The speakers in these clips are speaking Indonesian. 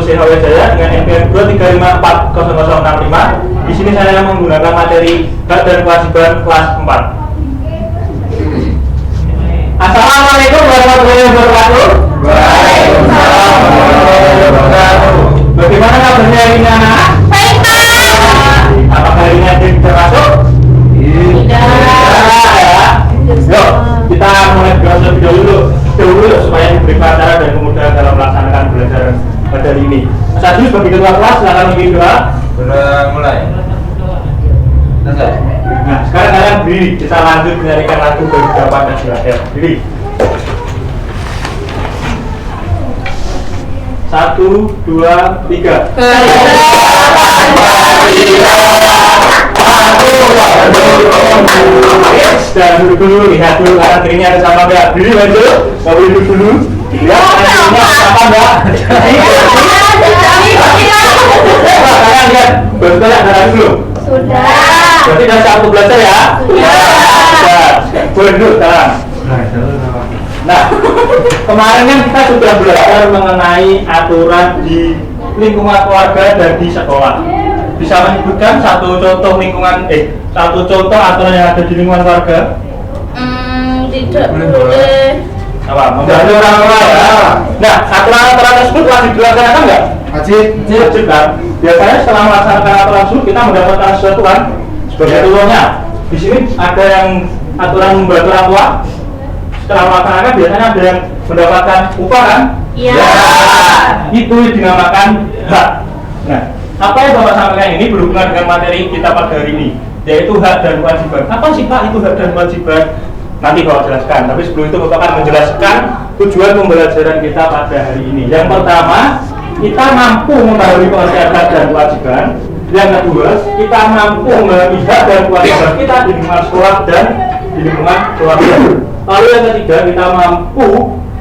CHW Jaya dengan NPM 235400065. Di sini saya menggunakan materi hak dan kewajiban kelas 4. Assalamualaikum warahmatullahi wabarakatuh. Waalaikumsalam warahmatullahi wabarakatuh. Bagaimana kabarnya hari ini anak? Baik, Pak. Apakah hari ini ada yang bisa masuk? Tidak. Ya. Yuk, kita mulai belajar lebih dahulu supaya diberi acara dan kemudahan dalam melaksanakan pembelajaran pada hari ini. Satu sebagai ketua kelas silakan memimpin doa. Sudah mulai. Selesai. Nah, sekarang kalian berdiri, kita lanjut menyanyikan lagu beberapa dan silakan berdiri. 1, 2, 3. Dan duduk dulu, lihat dulu kanan kirinya ada sama enggak? Berdiri maju, mau duduk dulu. Lihat kanan kirinya ada sama enggak? Kalian lihat, betul ya kanan dulu. Sudah. Berarti sudah siap untuk belajar ya? Sudah. Boleh duduk sekarang. Nah, kemarin kan kita sudah belajar mengenai aturan di lingkungan keluarga dan di sekolah. Bisa menyebutkan satu contoh aturan yang ada di lingkungan keluarga? Tidak boleh. Apa? Membantu orang tua ya. Nah, aturan-aturan tersebut wajib dilaksanakan nggak? Wajib kan? Biasanya setelah melaksanakan aturan tersebut kita mendapatkan sesuatu kan? Sebagai contohnya, di sini ada yang aturan membantu orang tua. Setelah melaksanakan biasanya ada yang mendapatkan upah kan? Iya. Ya, itu dinamakan hak. Nah, apa yang Bapak sampaikan ini berhubungan dengan materi kita pada hari ini, yaitu hak dan kewajiban. Apa sih Pak itu hak dan kewajiban? Nanti Bapak jelaskan, tapi sebelum itu Bapak akan menjelaskan tujuan pembelajaran kita pada hari ini. Yang pertama, kita mampu memahami pengertian hak dan kewajiban. Yang kedua, kita mampu memahami hak dan kewajiban kita di lingkungan sekolah dan di lingkungan keluarga. Lalu yang ketiga, kita mampu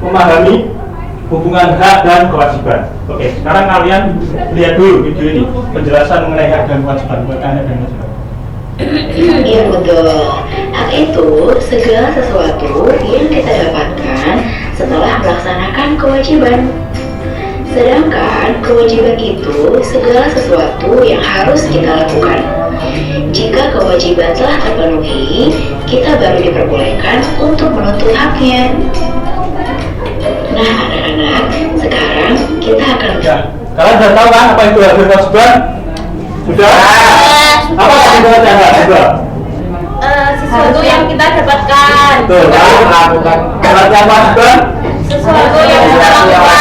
memahami hubungan hak dan kewajiban. Oke, sekarang kalian lihat dulu video ini, penjelasan mengenai hak dan kewajiban buat Anda dan kewajiban. Iya betul. Hak itu segala sesuatu yang kita dapatkan setelah melaksanakan kewajiban. Sedangkan kewajiban itu segala sesuatu yang harus kita lakukan. Jika kewajiban telah terpenuhi, kita baru diperbolehkan untuk menuntut haknya. Nah anak-anak, sekarang kita akan Kalian sudah tahu kan apa itu hak dan kewajiban? Sudah? Apa yang kita lakukan? Sesuatu yang kita dapatkan. Betul, lalu melakukan pengertian kewajiban. Sesuatu yang kita lakukan.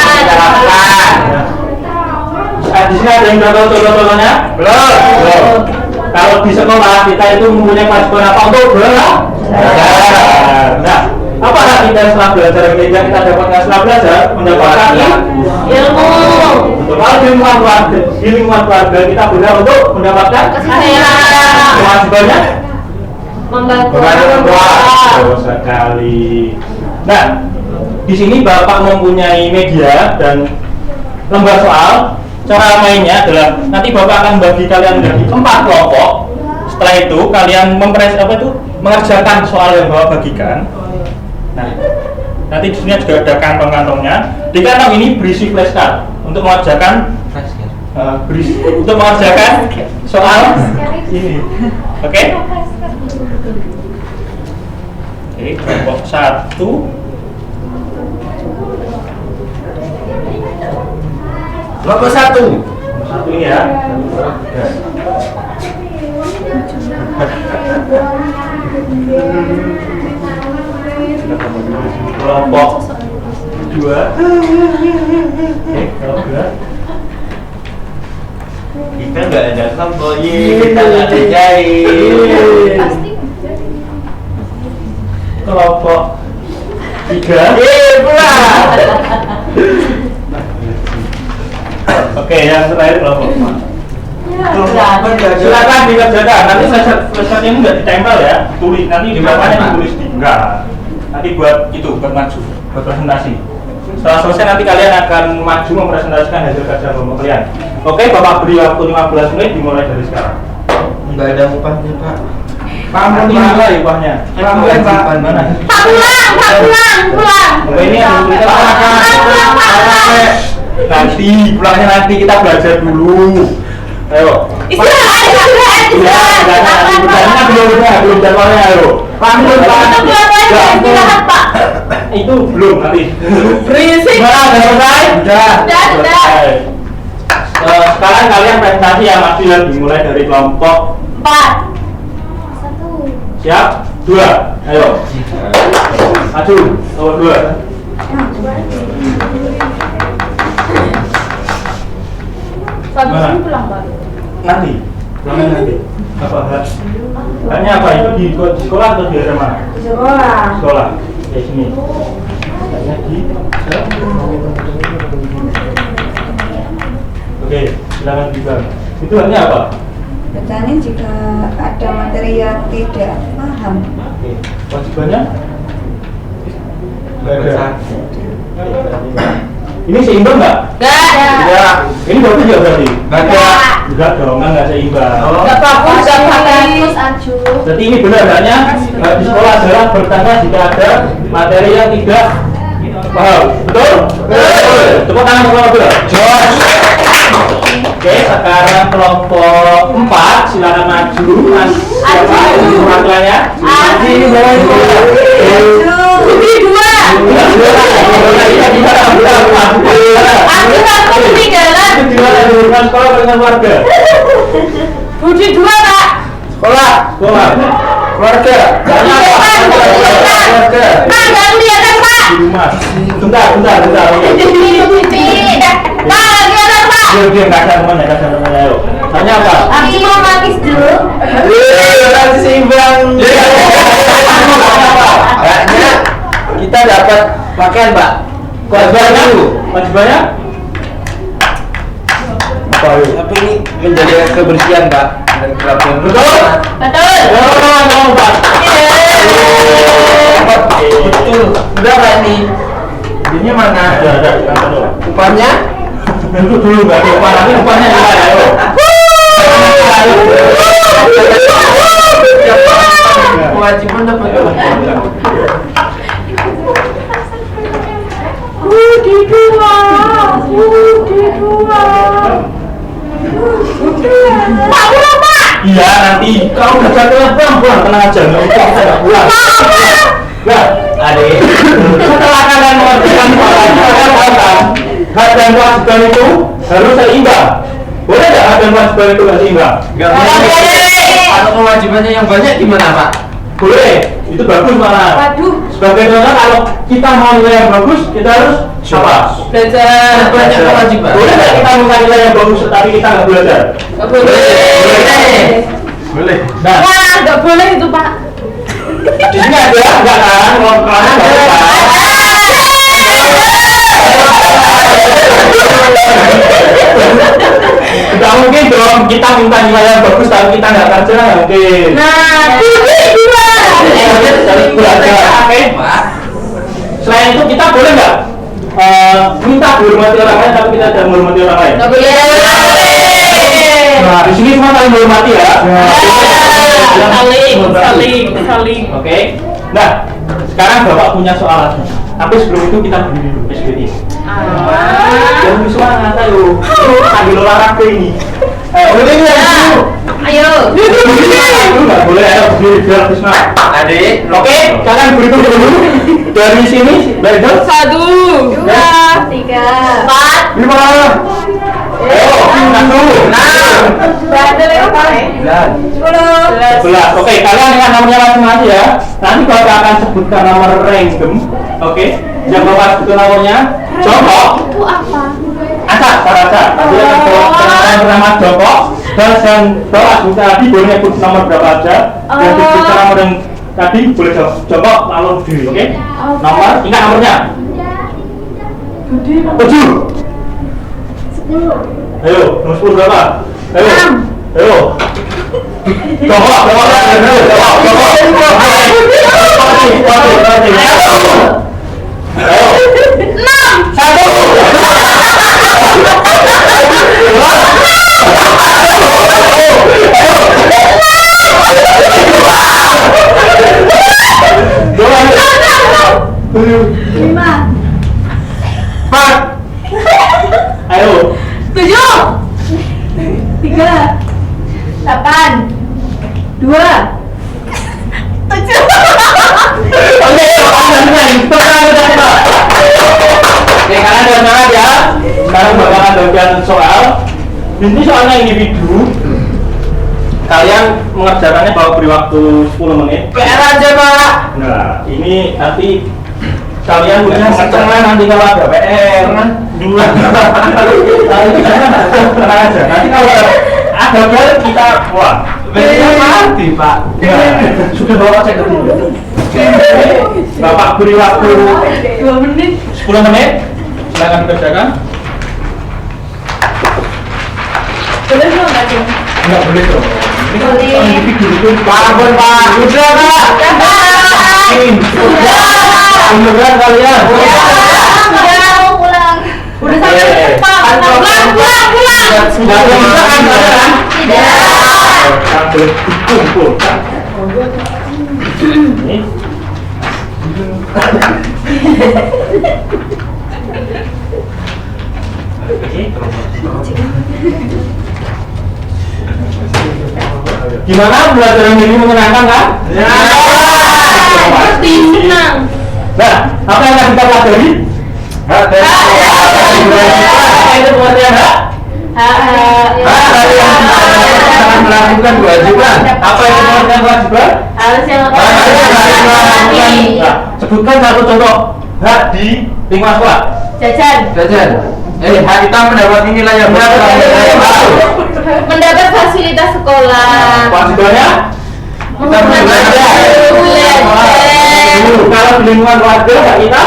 Di sini ada yang tahu contoh-contohnya? Belum. Kalau di sekolah kita itu mempunyai kewajiban apa untuk belajar. Nah, apa hak kita setelah belajar yang kita dapatkan setelah belajar? Mendapatkan Ilmu. Kalau di lingkungan keluarga kita berhak untuk mendapatkan Kesehatan. kewajibannya Membantu orang tua. orang Betul sekali. Nah, di sini Bapak mempunyai media dan lembar soal. Cara mainnya adalah nanti Bapak akan bagi kalian menjadi 4 kelompok. Setelah itu kalian mengerjakan soal yang Bapak bagikan. Nah, nanti di sini juga ada kantong-kantongnya. Di kantong ini berisi flashcard untuk mengerjakan soal ini. Oke? Oke, kelompok 1. Kelompok 1. Satu ini ya. Kelompok 2. Oke, kelompok 2. Kita nggak ada kelompok, kita nggak ada jahit. Kelompok 3. Pulang. Oke, yang terakhir kelompok 4. Silakan. Silakan dikerjakan. Nanti flashcard ini nggak ditempel ya, tulis nanti di bawahnya ditulis di enggak. Nanti buat maju, buat presentasi. Setelah selesai nanti kalian akan maju mempresentasikan hasil kerja Bapak kalian. Oke, Bapak beri waktu 15 menit dimulai dari sekarang. Nggak ada upahnya Pak. Nanti mulai upahnya. Mulai, Pak. Mana? pulang. Ini yang kita Nanti, pulangnya nanti kita belajar dulu. Ayo. Istirahat. Belum jadwalnya, ayo. Itu belum nanti. Berisik. Udah selesai? Udah. Selesai. Sekarang kalian presentasi ya, Mas Dilan, dimulai dari kelompok 4. siap? 2. Ayo. Maju. Nomor 2. Habis pulang, Pak. Nanti. Pulangnya nanti. Apa hal? Hanya apa itu di sekolah atau di mana? Sekolah. Sekolah. Kayak sini. Hanya di. Oke, silakan juga. Itu hanya apa? Bertanya jika ada materi yang tidak paham. Oke. Wajibannya? Nggak ada. Ini seimbang nggak? Enggak. Ini bagus nggak berarti? Nggak ada. Enggak dong, kan nggak seimbang. Enggak bagus, enggak bagus. Jadi ini benar hanya di sekolah adalah bertanya jika ada materi yang tidak paham. Betul? Betul. Tepuk tangan kelompok dua. Oke, sekarang kelompok 4 silakan maju. Mas siapa? Perwakilannya? Aji. Putri 2. Aku ketinggalan. Sekolah dengan warga. Budi 2, Pak. Sekolah. Keluarga. Pak, enggak kelihatan, Pak. Di rumah. Bentar. Oke. Pak, kelihatan, Pak. Dia nggak ada temannya, ayo. Tanya apa? Aku mau matis dulu. Nanti seimbang. Kayaknya kita dapat pakaian, Pak. Wajibannya? Wajibannya? Apa yuk? Tapi ini menjaga kebersihan, Pak. Dan kerapian. Betul? Betul. Ngomong, Pak. Betul. Udah, Pak, ini. Ini mana? Ada. Upahnya? Duduk dulu, nggak ada upah. Nanti upahnya ya, ayo. Kewajiban dapat. Budi 2. Pak, pulang, Pak. Iya, nanti kau belajar pelan-pelan, tenang aja, nggak usah kita nggak pulang. Nah, adik, setelah kalian mengerjakan kalian tahu kan, hak dan kewajiban itu harus seimbang. Boleh nggak hak dan kewajiban itu nggak seimbang? Nggak boleh. Kalau kewajibannya yang banyak gimana, Pak? Boleh, itu bagus malah. Waduh. Sebagai contoh, kalau kita mau nilai yang bagus, kita harus apa? Belajar. Banyak kewajiban. Boleh nggak kita minta nilai yang bagus, tetapi kita nggak belajar? Enggak boleh. Boleh. Nah, Wah, enggak boleh itu, Pak. di sini ada nggak kan? Kalau kelasnya nggak ada. Tidak mungkin dong kita minta nilai yang bagus tapi kita nggak kerja, nggak mungkin. Nah, Budi 2. Harus belajar. Oke. Pak. Selain itu kita boleh nggak minta dihormati orang lain tapi kita tidak menghormati orang lain? Enggak boleh. Nah, di sini semua saling menghormati ya. Saling. Oke. Nah, sekarang Bapak punya soal lagi. Tapi sebelum itu kita berdiri dulu, SBT. Jangan bersemangat, ayo. Sambil olahraga ini. Boleh nggak? Ayo. Dulu nggak boleh, ayo berdiri biar lebih semangat. Adik. Oke, kalian berhitung dulu. Dari sini, dari jauh. 1, 2, 3, 4. 5. Ayo, 11. Oke, kalian dengan nomornya masing-masing ya. Nanti Bapak akan sebutkan nomor random. Oke, yang Bapak sebutkan nomornya Joko. Itu apa? Acak, Acak. Dia akan bawa yang bernama Joko. Dan yang Bapak sebutkan tadi boleh nyebut nomor berapa aja. Dan sebutkan nomor yang tadi boleh Joko lalu diri. Oke, nomor, ingat nomornya. 7. Ayo, nomor 10 berapa? Ayo. Ayo. Joko. Ayo. 5. 4. 3 8 2 7. Oke, karena ada semangat ya. Sekarang bakalan bagian soal. Ini soalnya individu. Kalian mengerjakannya bahwa beri waktu 10 menit. PR aja Pak. Nah, ini nanti kalian punya mengerjakan nanti kalau ada PR. Dua. Tenang aja. Nanti kalau ada PR kita buat. Mati Pak. Sudah bawa cek dulu. Bapak beri waktu 2 menit. 10 menit. Silakan dikerjakan. Boleh belum Kak Jung? Enggak boleh dong. Ini kan Boleh. individu itu. Pak, Pak. Udah Pak. Beneran kalian. Udah mau pulang. Udah sampai depan. Pulang. Sudah bisa kan kalian? Tidak. Kan boleh dikumpulkan. Ini. Gimana belajar ini menyenangkan kan? Ya. Pasti senang. Nah, apa yang akan kita pelajari? Itu buatnya hak. Jangan melakukan kewajiban. Apa yang melakukan kewajiban? Harus yang Nah, sebutkan satu contoh hak di lingkungan sekolah. jajan. Jajan. Hak kita mendapat nilai yang benar. Mendapat fasilitas sekolah. Kewajibannya? Kalau di lingkungan keluarga hak kita?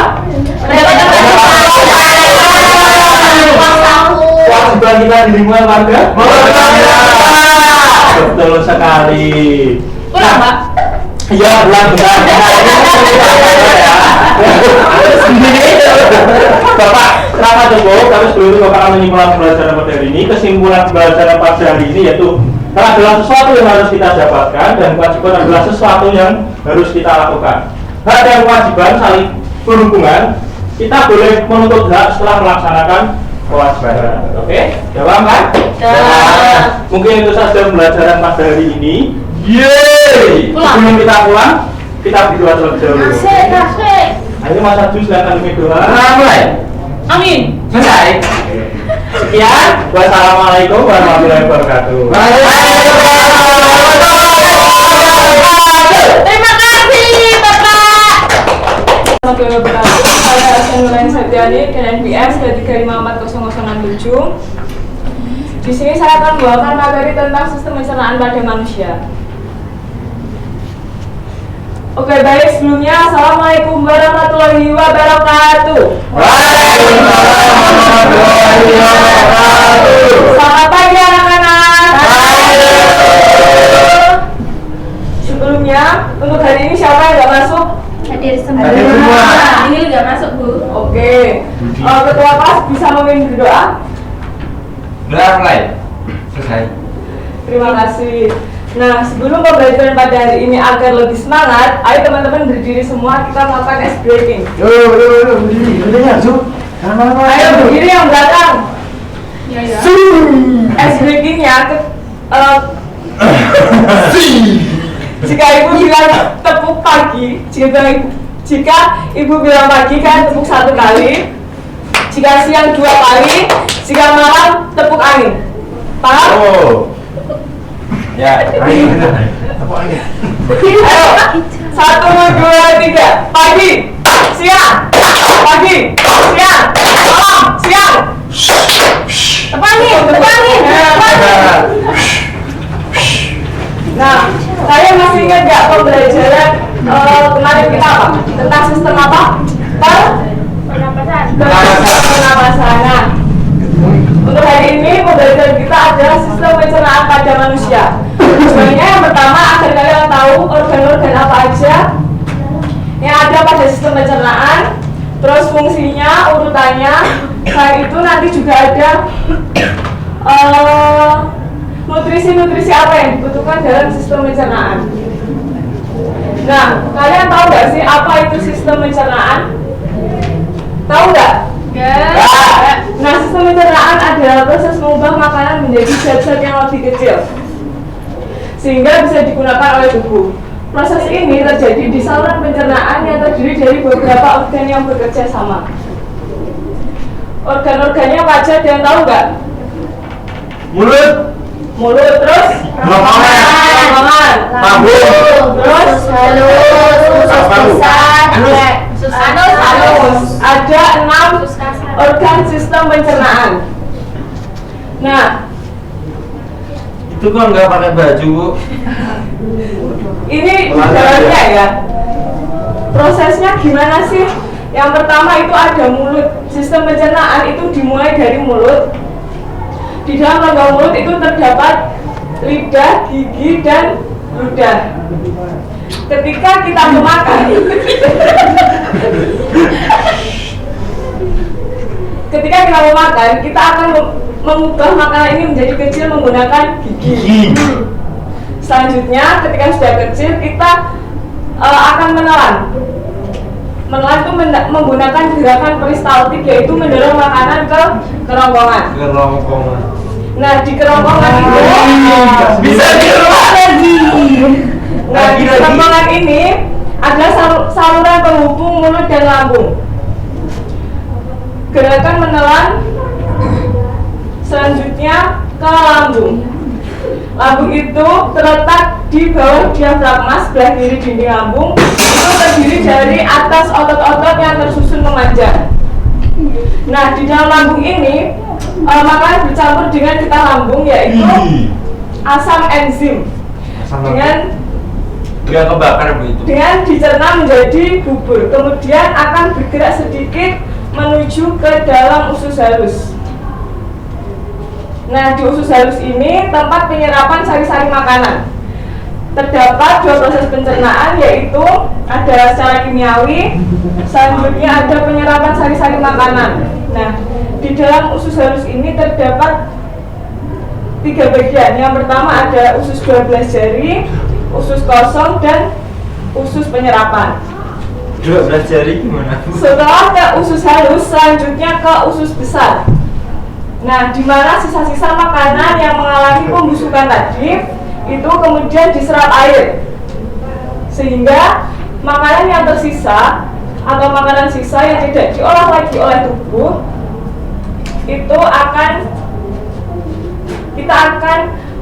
Kewajiban kita di lingkungan keluarga? Betul sekali. Pulang, Pak. Iya, benar. Bapak, kenapa cukup? Tapi sebelum itu Bapak akan menyimpulkan pembelajaran pada hari ini. Kesimpulan pembelajaran pada hari ini yaitu karena adalah sesuatu yang harus kita dapatkan dan kewajiban adalah sesuatu yang harus kita lakukan. Hak dan kewajiban saling berhubungan. Kita boleh menuntut hak setelah melaksanakan kewajiban. Oke? Jawab kan? Mungkin itu saja pembelajaran pada hari ini. Yeay! Pulang. Sebelum kita pulang, kita berdoa terlebih dahulu. Kasih. Ayo Mas Agus silakan demi doa. Mulai. Amin. Selesai. Sekian. Wassalamualaikum warahmatullahi wabarakatuh. Terima kasih, Bapak. Warahmatullahi wabarakatuh. Saya Hasan Nurain Satyani dan NPS 3540067. Di sini saya akan membawakan materi tentang sistem pencernaan pada manusia. Oke, baik, sebelumnya Assalamualaikum warahmatullahi wabarakatuh. Selamat pagi anak-anak. Sebelumnya, untuk hari ini siapa yang nggak masuk? Hadir semua. Hadir semua. Ini nggak masuk, Bu. Oke, ketua kelas bisa memimpin berdoa. Mulai. Selesai. Terima kasih. Nah, sebelum pembelajaran pada hari ini agar lebih semangat, ayo teman-teman berdiri semua, kita melakukan ice breaking. Ayo berdiri yang belakang. Iya. Ice breakingnya jika ibu bilang tepuk pagi, jika ibu bilang pagi kan tepuk 1 kali, jika siang 2 kali, jika malam tepuk angin. Paham? Ya. Ayo, 1, 2, 3, pagi, siang, pagi, siang, malam, siang. Tepangin. Nah, kalian masih ingat gak pembelajaran kemarin kita apa? Tentang sistem apa? Pernapasan. Nah, untuk hari ini pembelajaran kita adalah sistem pencernaan pada manusia. Sebenarnya yang pertama agar kalian tahu organ-organ apa aja yang ada pada sistem pencernaan, terus fungsinya, urutannya. Selain itu nanti juga ada nutrisi-nutrisi apa yang dibutuhkan dalam sistem pencernaan. Nah, kalian tahu nggak sih apa itu sistem pencernaan? Tahu nggak? Nah, sistem pencernaan adalah proses mengubah makanan menjadi zat-zat yang lebih kecil sehingga bisa digunakan oleh tubuh. Proses ini terjadi di saluran pencernaan yang terdiri dari beberapa organ yang bekerja sama. Organ-organnya apa aja, ada yang tahu nggak? Mulut, terus Kerongkongan. Lambung. terus anus. Ada 6 organ sistem pencernaan. Nah, Itu kok nggak pakai baju, Bu? ini di dalamnya ya. Prosesnya gimana sih? Yang pertama itu ada mulut. Sistem pencernaan itu dimulai dari mulut. Di dalam rongga mulut itu terdapat lidah, gigi, dan ludah. Ketika kita memakan, kita akan mengubah makanan ini menjadi kecil menggunakan gigi. Selanjutnya, ketika sudah kecil, kita akan menelan. Menelan itu menggunakan gerakan peristaltik, yaitu mendorong makanan ke kerongkongan. Nah, di kerongkongan itu Bisa diulang lagi. Nah, di kerongkongan ini adalah saluran penghubung mulut dan lambung. Gerakan menelan selanjutnya ke lambung. Lambung itu terletak di bawah diafragma sebelah kiri dinding lambung. Itu terdiri dari atas otot-otot yang tersusun memanjang. Nah, di dalam lambung ini makanan bercampur dengan getah lambung, yaitu asam enzim. Dengan kebakar, Bu, itu. Dengan dicerna menjadi bubur, kemudian akan bergerak sedikit menuju ke dalam usus halus. Nah, di usus halus ini tempat penyerapan sari-sari makanan. Terdapat 2 proses pencernaan, yaitu ada secara kimiawi, selanjutnya ada penyerapan sari-sari makanan. Nah, di dalam usus halus ini terdapat 3 bagian. Yang pertama ada usus 12 jari, usus kosong, dan usus penyerapan. 12 jari gimana? Setelah ke usus halus, selanjutnya ke usus besar. Nah, di mana sisa-sisa makanan yang mengalami pembusukan tadi itu kemudian diserap air, sehingga makanan yang tersisa atau makanan sisa yang tidak diolah lagi oleh tubuh itu kita akan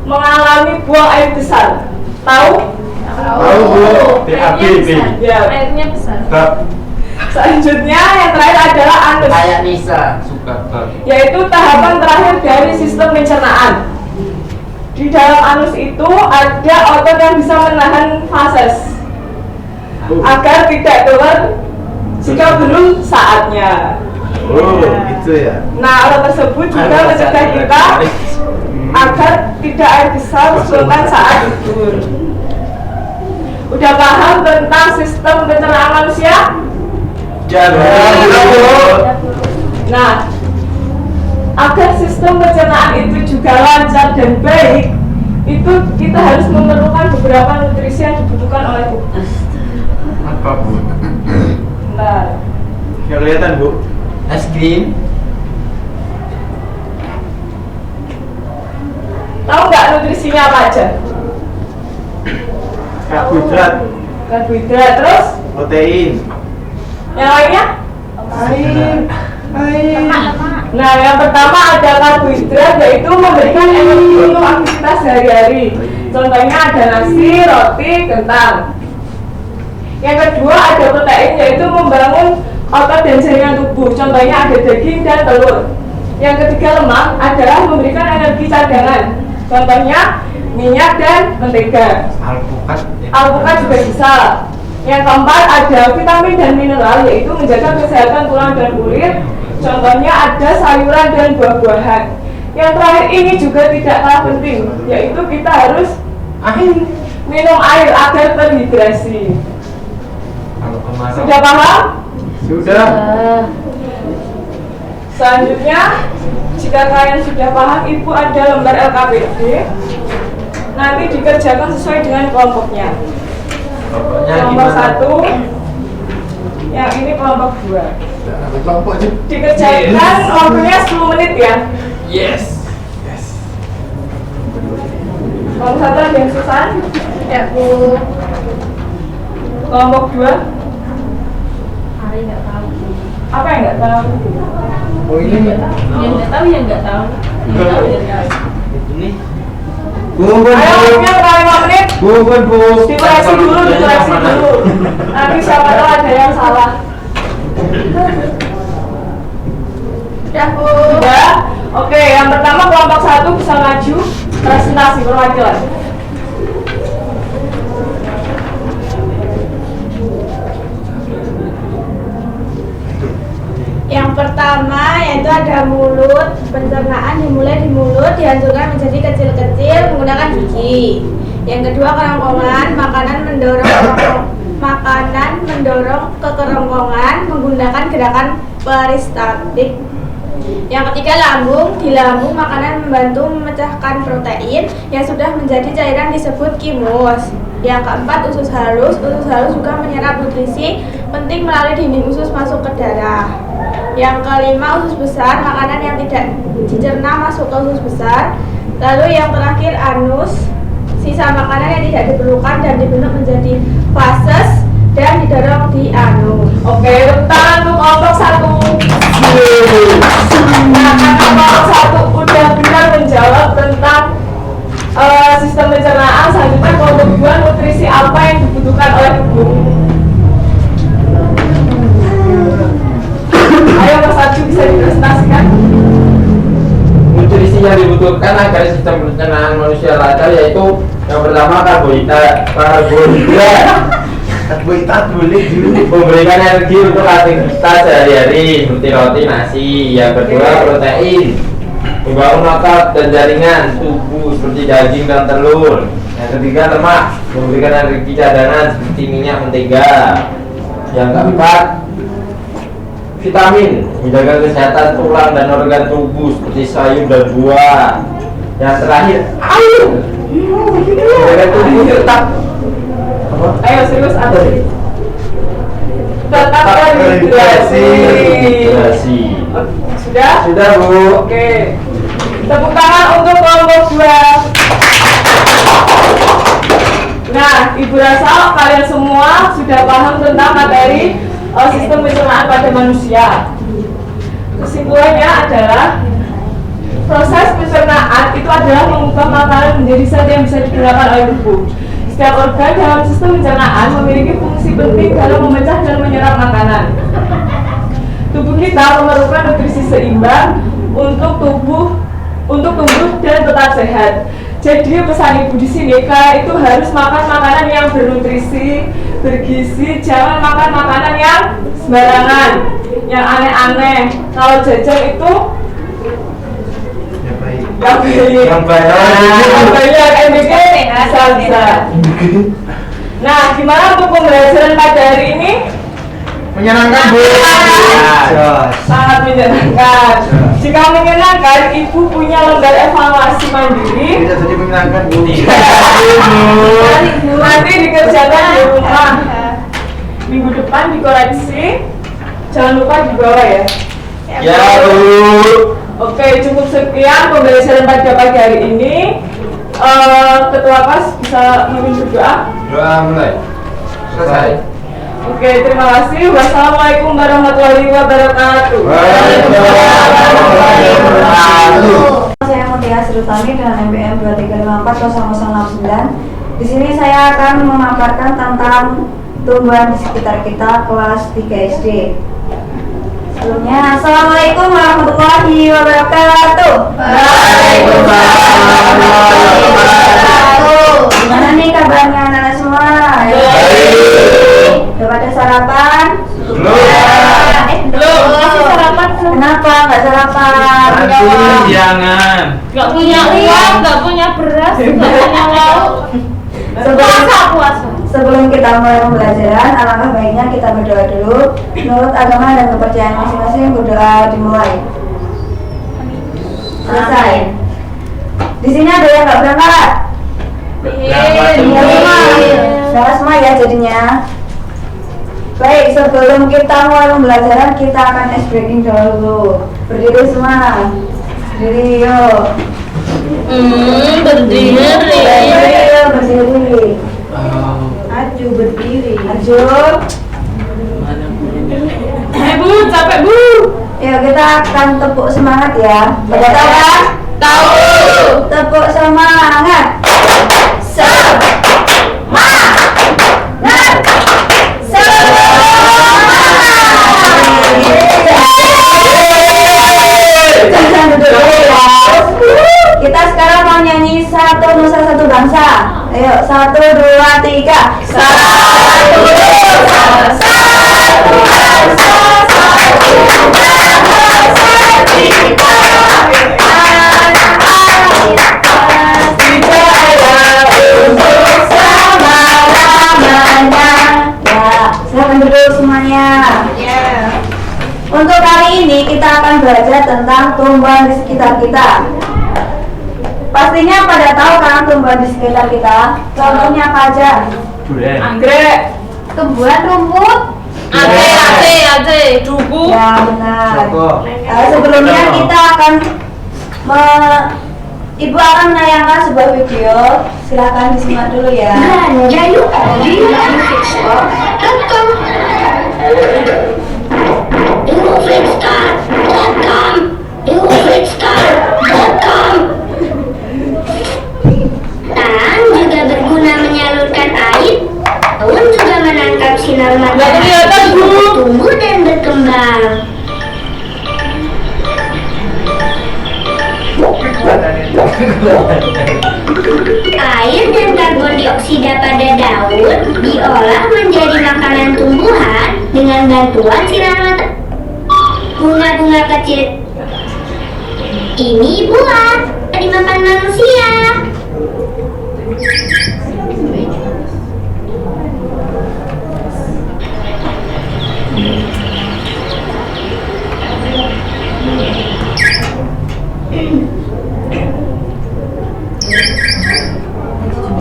mengalami buang air besar. Tahu? Tahu, Bu. BAB. Ya. Airnya besar. Selanjutnya yang terakhir adalah anus. Kayak Nisa suka banget. Yaitu tahapan terakhir dari sistem pencernaan. Di dalam anus itu ada otot yang bisa menahan fases agar tidak keluar jika belum saatnya. Oh, gitu ya. Nah, otot tersebut juga mencegah kita agar tidak air besar spontan saat tidur. Udah paham tentang sistem pencernaan manusia? Nah, agar sistem pencernaan itu juga lancar dan baik, itu kita harus memerlukan beberapa nutrisi yang dibutuhkan oleh tubuh. Apa, Bu? Nah, Nggak kelihatan, Bu. Es krim. tahu nggak nutrisinya apa aja? Karbohidrat, terus Protein. yang lainnya? Nah, yang pertama ada karbohidrat, yaitu memberikan energi untuk aktivitas sehari-hari. Contohnya ada nasi, roti, kentang. Yang kedua ada protein, yaitu membangun otot dan jaringan tubuh. Contohnya ada daging dan telur. Yang ketiga lemak adalah memberikan energi cadangan. Contohnya minyak dan mentega. Alpukat juga bisa. Yang keempat ada vitamin dan mineral, yaitu menjaga kesehatan tulang dan kulit. Contohnya ada sayuran dan buah-buahan. Yang terakhir ini juga tidak kalah penting, yaitu kita harus minum air agar terhidrasi. Sudah paham? Sudah. Selanjutnya, jika kalian sudah paham, Ibu ada lembar LKPD. Nanti dikerjakan sesuai dengan kelompoknya. Nomor 1 Yang ini kelompok 2. Kelompok aja. Dikerjakan waktunya 10 menit ya. Yes. Kelompok 1 ada yang susah? Ya Bu. Kelompok 2 Hari nggak tahu. apa yang nggak tahu? Oh ini. Yang nggak tahu ya nggak tahu. Yang tahu ya tahu. Ini. Ayo waktunya kali 5 menit. Bu. Dikoreksi dulu. Nanti siapa tahu ada yang salah. Ya Bu. Sudah? Oke, yang pertama kelompok 1 bisa maju presentasi perwakilan. Yang pertama yaitu ada mulut. Pencernaan dimulai di mulut, dihancurkan menjadi kecil-kecil menggunakan gigi. Yang kedua kerongkongan, makanan mendorong ke kerongkongan menggunakan gerakan peristaltik. Yang ketiga lambung, di lambung makanan membantu memecahkan protein yang sudah menjadi cairan disebut kimus. Yang keempat usus halus juga menyerap nutrisi penting melalui dinding usus masuk ke darah. Yang kelima usus besar, makanan yang tidak dicerna masuk ke usus besar. Lalu yang terakhir anus, sisa makanan yang tidak diperlukan dan dibentuk menjadi fases dan didorong di anus. Oke, tepuk tangan untuk kelompok 1. Nah, karena kelompok 1 udah benar menjawab tentang sistem pencernaan, selanjutnya kelompok 2 nutrisi apa yang dibutuhkan oleh tubuh. Ayo Mas Aju bisa dipresentasikan. Nutrisi yang dibutuhkan agar sistem pencernaan manusia lancar yaitu yang pertama karbohidrat boleh dulu memberikan energi untuk aktivitas sehari-hari seperti roti, nasi. Yang kedua protein membangun otot dan jaringan tubuh seperti daging dan telur. Yang ketiga lemak memberikan energi cadangan seperti minyak, mentega. Yang keempat vitamin menjaga kesehatan tulang dan organ tubuh seperti sayur dan buah. Yang terakhir air menjaga tubuh tetap Ayo serius atau tetap terhidrasi. Sudah? Sudah Bu. Oke. Tepuk tangan untuk kelompok 2. Nah, Ibu rasa kalian semua sudah paham tentang materi sistem pencernaan pada manusia. Kesimpulannya adalah proses pencernaan itu adalah mengubah makanan menjadi zat yang bisa digunakan oleh tubuh. Setiap organ dalam sistem pencernaan memiliki fungsi penting dalam memecah dan menyerap makanan. Tubuh kita memerlukan nutrisi seimbang untuk tumbuh dan tetap sehat. Jadi pesan Ibu di sini, kalian itu harus makan makanan yang bernutrisi, bergizi, jangan makan makanan yang sembarangan, yang aneh-aneh. Kalau jajan itu yang banyak bisa. Nah, gimana untuk pembelajaran pada hari ini? Menyenangkan Bu. Sangat menyenangkan. Jika menyenangkan, Ibu punya lembar evaluasi mandiri. Bisa jadi menyenangkan Bu. Nanti dikerjakan di rumah. Minggu depan dikoreksi. Jangan lupa dibawa ya. Ya Bu. Oke, cukup sekian pembelajaran pada pagi hari ini. Ketua PAS bisa memimpin berdoa. Doa mulai. Selesai. Oke, terima kasih. Wassalamualaikum warahmatullahi wabarakatuh. Saya Mutia Srutami dengan MBM 23540069. Di sini saya akan memaparkan tentang tumbuhan di sekitar kita kelas 3 SD. Sebelumnya, Assalamualaikum warahmatullahi wabarakatuh. Gimana nih kabarnya anak-anak semua? Udah pada sarapan? Belum. Masih sarapan. Kenapa nggak sarapan? Jangan. Nggak punya uang, nggak punya beras, nggak punya lauk. Puasa. Sebelum kita mulai pembelajaran, alangkah baiknya kita berdoa dulu. Menurut agama dan kepercayaan masing-masing, berdoa dimulai. Selesai. Di sini ada yang nggak berangkat? Iya. Berangkat semua ya jadinya. Baik, sebelum kita mulai pembelajaran, kita akan ice breaking dulu. Berdiri semua. Berdiri, yuk. Berdiri. Yuk, berdiri. Aju berdiri. Aju. Bu, capek bu. Yuk, kita akan tepuk semangat ya. Pada tahu kan? Tahu. Tepuk semangat. Kita sekarang mau nyanyi Satu Nusa Satu Bangsa. Ayo, 1, 2, 3. Satu Nusa, satu bangsa, satu bangsa kita. Anak-anak dijaya untuk selama-lamanya. Ya, silakan duduk semuanya. Untuk kali ini kita akan belajar tentang tumbuhan di sekitar kita. Pastinya pada tahu kan tumbuhan di sekitar kita? Contohnya apa aja? Durian. Anggrek. Tumbuhan rumput. Ade. Duku. Ya benar. Joko. Sebelumnya kita akan Ibu akan menayangkan sebuah video. Silakan disimak dulu ya. Belanja yuk di Fixstore.com. Fixstore.com. Tangan juga berguna menyalurkan air. Daun juga menangkap sinar matahari, tumbuh dan berkembang. Air dan karbon dioksida pada daun diolah menjadi makanan tumbuhan dengan bantuan sinar matahari. Bunga-bunga kecil ini buat dimakan manusia.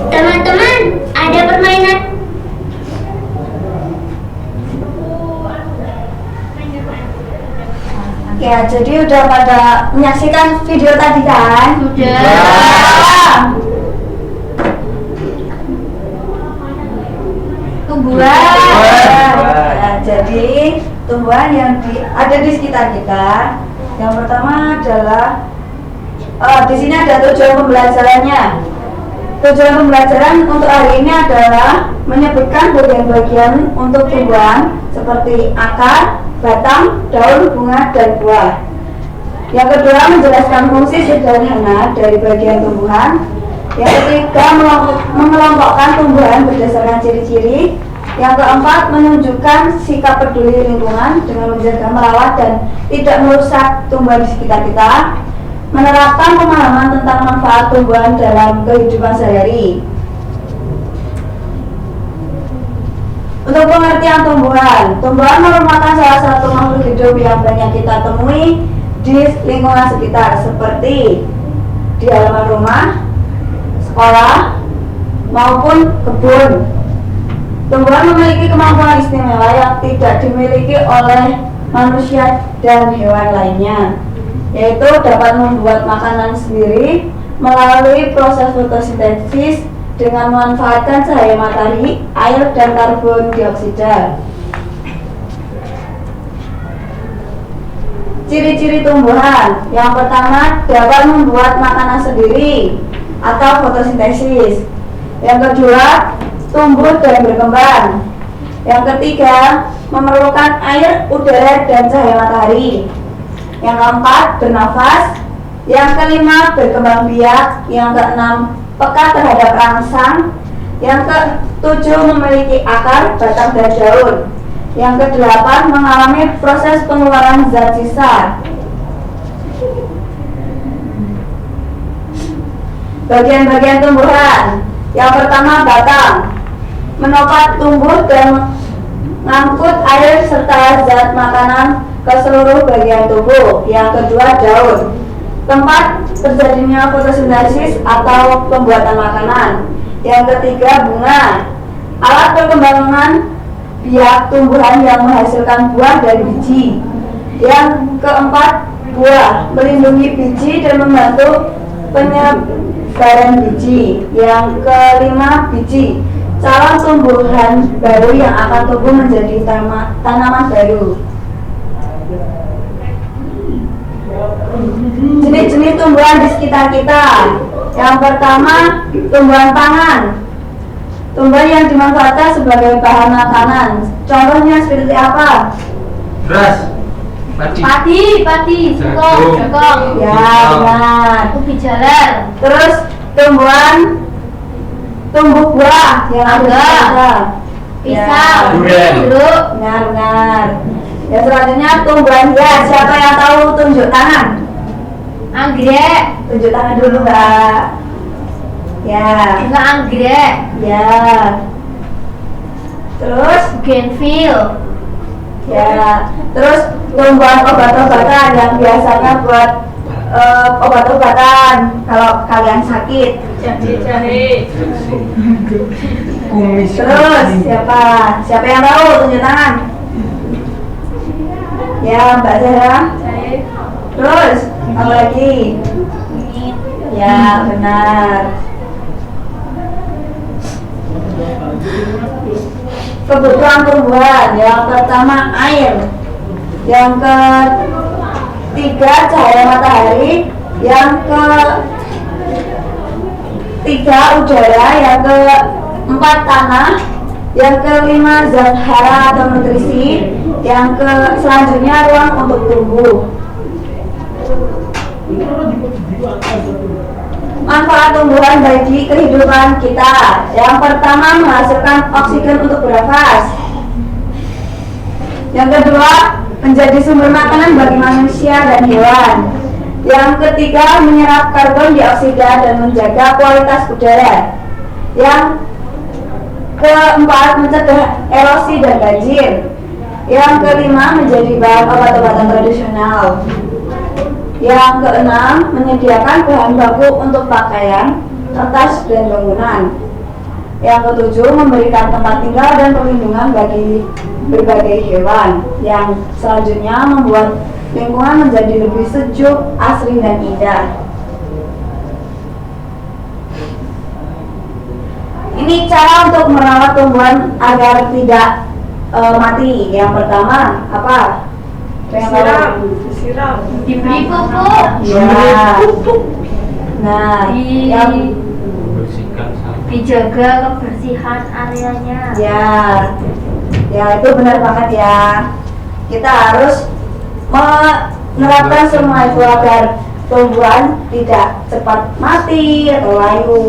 Teman-teman, ada permainan. Ya, jadi udah pada menyaksikan video tadi kan? Tumbuhan. Nah, jadi tumbuhan yang ada di sekitar kita. Yang pertama adalah di sini ada tujuan pembelajarannya. Tujuan pembelajaran untuk hari ini adalah menyebutkan bagian-bagian untuk tumbuhan seperti akar, batang, daun, bunga, dan buah. Yang kedua, menjelaskan fungsi sederhana dari bagian tumbuhan. Yang ketiga, mengelompokkan tumbuhan berdasarkan ciri-ciri. Yang keempat, menunjukkan sikap peduli lingkungan dengan menjaga, merawat, dan tidak merusak tumbuhan di sekitar kita. Menerapkan pemahaman tentang manfaat tumbuhan dalam kehidupan sehari-hari. Untuk pengertian tumbuhan, tumbuhan merupakan salah satu makhluk hidup yang banyak kita temui di lingkungan sekitar, seperti di halaman rumah, sekolah, maupun kebun. Tumbuhan memiliki kemampuan istimewa yang tidak dimiliki oleh manusia dan hewan lainnya, yaitu dapat membuat makanan sendiri melalui proses fotosintesis dengan memanfaatkan cahaya matahari, air, dan karbon dioksida. Ciri-ciri tumbuhan. Yang pertama, dapat membuat makanan sendiri atau fotosintesis. Yang kedua, tumbuh dan berkembang. Yang ketiga, memerlukan air, udara, dan cahaya matahari. Yang keempat, bernafas. Yang kelima, berkembang biak. Yang keenam, peka terhadap rangsang. Yang ketujuh, memiliki akar, batang, dan daun. Yang kedelapan, mengalami proses pengeluaran zat sisa. Bagian-bagian tumbuhan. Yang pertama, batang. Menopang tumbuh dan mengangkut air serta zat makanan ke seluruh bagian tubuh. Yang kedua, daun. Tempat terjadinya fotosintesis atau pembuatan makanan. Yang ketiga, bunga. Alat perkembangan biak tumbuhan yang menghasilkan buah dan biji. Yang keempat, buah, melindungi biji dan membantu penyebaran biji. Yang kelima, biji, calon tumbuhan baru yang akan tumbuh menjadi tanaman baru. Jenis-jenis tumbuhan di sekitar kita. Yang pertama, tumbuhan pangan. Tumbuhan yang dimanfaatkan sebagai bahan makanan. Contohnya seperti apa? Beras, Padi, singkong, Ya, benar. ubi jalar, Terus tumbuh buah yang ada di Mangga. kita. pisang, Durian. jeruk, Benar. Yang selanjutnya tumbuhan hias. Siapa yang tahu tunjuk tangan? anggrek, Tunjuk tangan dulu, Mbak. Ya, bunga anggrek, ya. Terus, bougainville, ya. Terus tumbuhan obat-obatan yang biasanya buat obat-obatan kalau kalian sakit. Jahe. kumis. Terus siapa yang tahu tunjuk tangan? Ya, Mbak Zahra. Terus apa lagi? Ya, benar. Kebutuhan tumbuhan. Yang pertama air. Yang ketiga cahaya matahari. Yang ketiga udara. Yang keempat tanah. Yang kelima zat hara atau nutrisi. Yang selanjutnya ruang untuk tumbuh. Manfaat tumbuhan bagi kehidupan kita. Yang pertama, menghasilkan oksigen untuk bernafas. Yang kedua, menjadi sumber makanan bagi manusia dan hewan. Yang ketiga, menyerap karbon dioksida dan menjaga kualitas udara. Yang keempat, mencegah erosi dan banjir. Yang kelima, menjadi bahan obat-obatan tradisional. Yang keenam, menyediakan bahan baku untuk pakaian, kertas, dan bangunan. Yang ketujuh, memberikan tempat tinggal dan perlindungan bagi berbagai hewan. Yang selanjutnya, membuat lingkungan menjadi lebih sejuk, asri, dan indah. Ini cara untuk merawat tumbuhan agar tidak mati. Yang pertama, apa? Disiram. diberi pupuk, Ya. Nah, yang Bersihkan sampah. dijaga kebersihan areanya. ya itu benar banget ya. Kita harus menerapkan semua itu agar tumbuhan tidak cepat mati atau layu.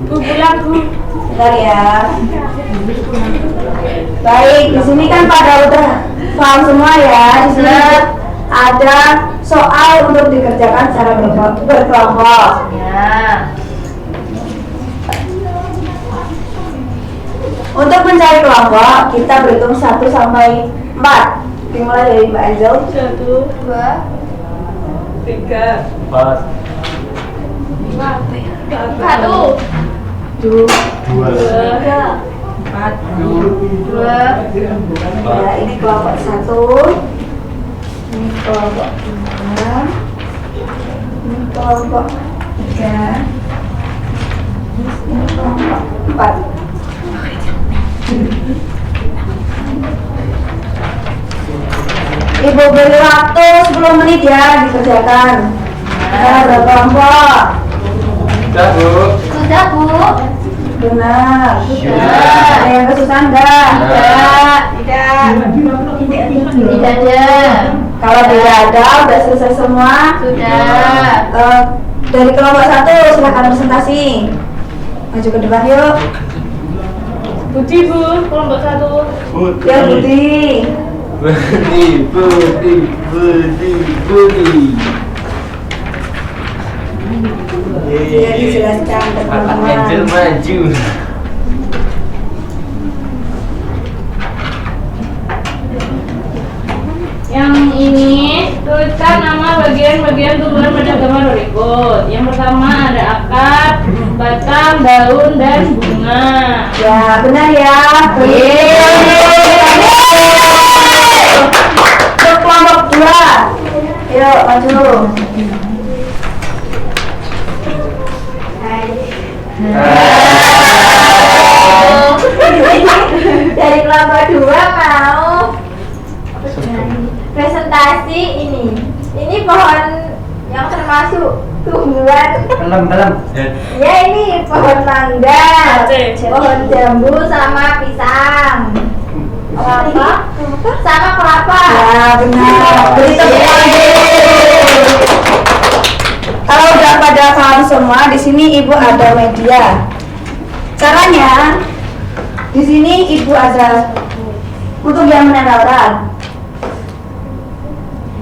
Bentar ya. Baik, di sini kan pada udah paham semua ya. Di sini ada soal untuk dikerjakan secara berkelompok. Ya, Untuk mencari kelompok, kita berhitung 1 sampai 4. Dimulai dari Mbak Angel. 1, 2, 3, 4, 1, 2, 2, 4. 2, Ya, ini kelompok 1. Ini kelompok 2. Ini kelompok 3. Ini kelompok 4. Ibu beri waktu 10 menit ya dikerjakan. Nah, berkelompok. Sudah, Bu. sudah Bu. Benar. Sudah. Ada yang kesusahan enggak? Tidak ada. Kalau tidak ada, udah selesai semua. Sudah. Dari kelompok 1 silakan presentasi. Maju ke depan yuk. Budi Bu, kelompok 1. Ya Budi. Budi. Ya dijelaskan ke Bapak Angel teman-teman. maju. Yang ini tuliskan nama bagian-bagian tumbuhan pada gambar berikut. Yang pertama ada akar, batang, daun, dan bunga. Ya, benar ya. Untuk kelompok 2. Yuk, maju. Dari kelompok 2 mau presentasi ini pohon yang termasuk tumbuhan. Belum. Ya, ini pohon mangga, pohon jambu sama pisang. Kelapa sama kelapa. Ya, benar. Beri tepuk tangan. Kalau udah pada paham semua, di sini Ibu ada media. Caranya, di sini Ibu ada untuk yang menempelkan.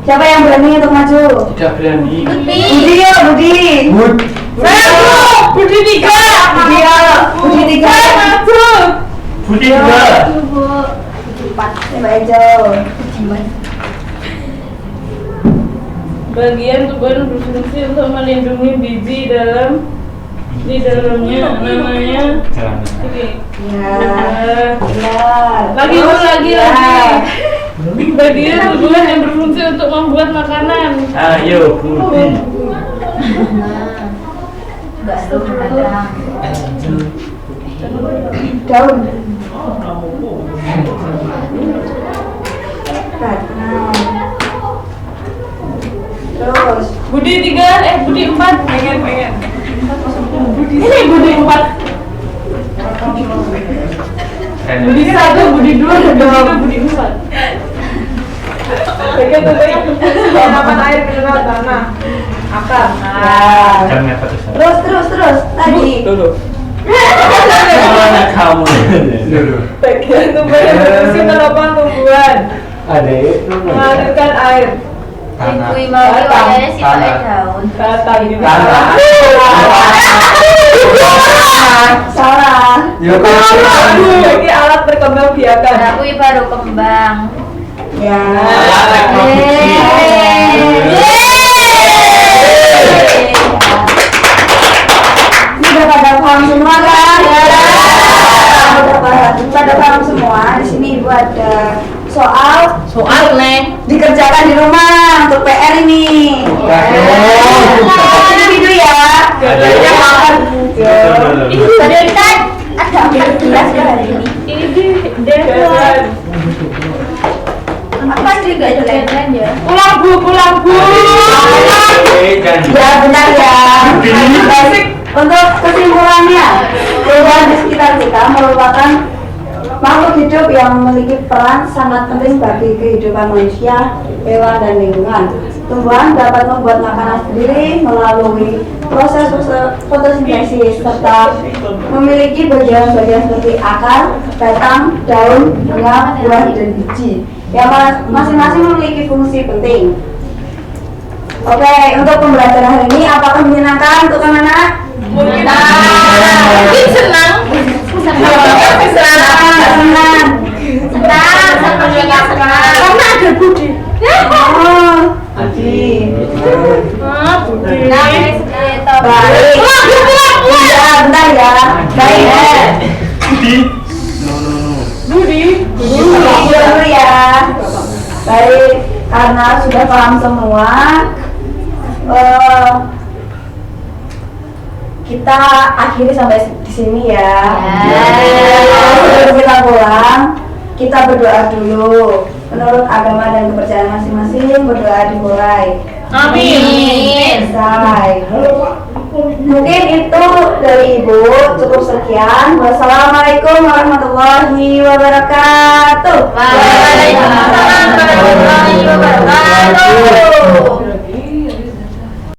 Siapa yang berani untuk maju? Tidak berani. Budi ya, Budi. Budi 3. Budi ya, Budi 3. Budi 2. Mbak Ejo. Bagian tubuh berfungsi untuk melindungi biji di dalamnya namanya. Oke. Ya, benar. Lagi. Bagian tubuh yang berfungsi untuk membuat makanan. Ayo, Budi. Daun. Batang. Terus Budi 3, Budi 4. Pengen. Ini Budi 4. Budi 1, Budi 2, Budi 3, Budi 4. Bagian tubuhnya berfungsi penanaman air ke dalam tanah. Akar. Jangan apa terus lagi. Mana kamu? Bagian tubuhnya berfungsi menopang tumbuhan, Adek. mengalirkan air. Tanah. Batang gitu. Salah. Sebagai alat perkembangbiakan. baru kembang. Ya. reproduksi. Ini udah pada paham semua kan? Udah pada paham semua. Di sini Ibu ada soal Neng. dikerjakan di rumah untuk PR ini. Ini video ya. Ada. Makan. Tadi kan ada 14 hari ini. Ini deadline. Apa juga deadline ya? Pulang bu. Ya benar ya. Basic. Untuk kesimpulannya, perubahan di sekitar kita merupakan makhluk hidup yang memiliki peran sangat penting bagi kehidupan manusia, hewan, dan lingkungan. Tumbuhan dapat membuat makanan sendiri melalui proses fotosintesis serta memiliki bagian-bagian seperti akar, batang, daun, bunga, buah, dan biji yang masing-masing memiliki fungsi penting. Oke, untuk pembelajaran hari ini apakah menyenangkan untuk anak-anak? Mungkin Senang. Karena ada Budi. Oh, Adi. Baik. Ya, bentar ya. Baik. Budi. Dulu ya. Baik, karena sudah paham semua, kita akhiri sampai di sini ya. Sebelum kita pulang, kita berdoa dulu. Menurut agama dan kepercayaan masing-masing, berdoa dimulai. Amin. Selesai. Mungkin itu dari Ibu, cukup sekian. Wassalamualaikum warahmatullahi wabarakatuh. Waalaikumsalam warahmatullahi wabarakatuh.